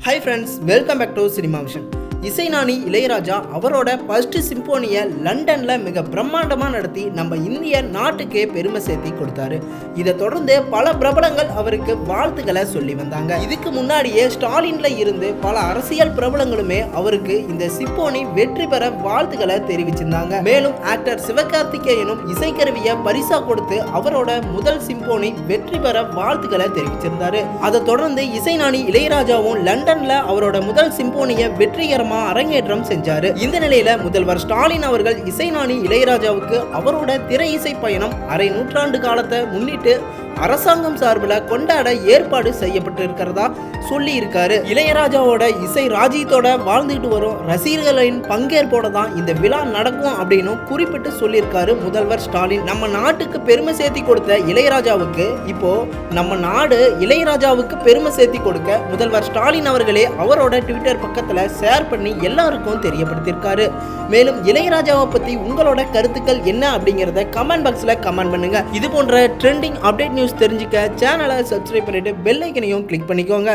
Hi friends, welcome back to Cinema Vision. இசைஞானி இளையராஜா அவரோட first சிம்போனியை லண்டன்ல மிக பிரம்மாண்டமாக நடத்தி நம்ம இந்திய நாட்டுக்கே பெருமை சேர்த்தி கொடுத்தாரு. இதை தொடர்ந்து பல பிரபலங்கள் அவருக்கு வாழ்த்துக்களை சொல்லி வந்தாங்க. இதுக்கு முன்னாடியே ஸ்டாலின்ல இருந்து பல அரசியல் பிரபலங்களுமே அவருக்கு இந்த சிம்போனி வெற்றி பெற வாழ்த்துக்களை தெரிவிச்சிருந்தாங்க. மேலும் ஆக்டர் சிவகார்த்திகேயனும் இசைக்கருவியை பரிசா கொடுத்து அவரோட முதல் சிம்போனி வெற்றி பெற வாழ்த்துக்களை தெரிவிச்சிருந்தாரு. அதை தொடர்ந்து இசைஞானி இளையராஜாவும் லண்டன்ல அவரோட முதல் சிம்போனியை வெற்றிகரமாக அரங்கேற்றம் செஞ்சாரு. இந்த நிலையில முதல்வர் ஸ்டாலின் அவர்கள் இசைஞானி இளையராஜாவுக்கு அவரோட திரை இசை பயணம் அரை நூற்றாண்டு காலத்தை முன்னிட்டு அரசாங்கம் சார்பில் கொண்டாட ஏற்பாடு செய்யப்பட்டு இருக்கிறதா சொல்லி இருக்காரு. இளையராஜாவோட இசை ராஜ்யத்தோட வாழ்ந்துட்டு வரும் ரசிகர்களின் பங்கேற்போட தான் இந்த விழா நடக்கும் அப்படின்னு குறிப்பிட்டு சொல்லியிருக்காரு முதல்வர் ஸ்டாலின். நம்ம நாட்டுக்கு பெருமை சேர்த்தி கொடுத்த இளையராஜாவுக்கு இப்போ நம்ம நாடு இளையராஜாவுக்கு பெருமை சேர்த்தி கொடுக்க முதல்வர் ஸ்டாலின் அவர்களே அவரோட ட்விட்டர் பக்கத்துல ஷேர் பண்ணி எல்லாருக்கும் தெரியப்படுத்தியிருக்காரு. மேலும் இளையராஜாவை பத்தி உங்களோட கருத்துக்கள் என்ன அப்படிங்கறத கமெண்ட் பாக்ஸ்ல கமெண்ட் பண்ணுங்க. இது போன்ற ட்ரெண்டிங் அப்டேட் நியூஸ் தெரிஞ்சுக்க சேனலை சப்ஸ்கிரைப் பண்ணிட்டு பெல் ஐக்கனையும் கிளிக் பண்ணிக்கோங்க.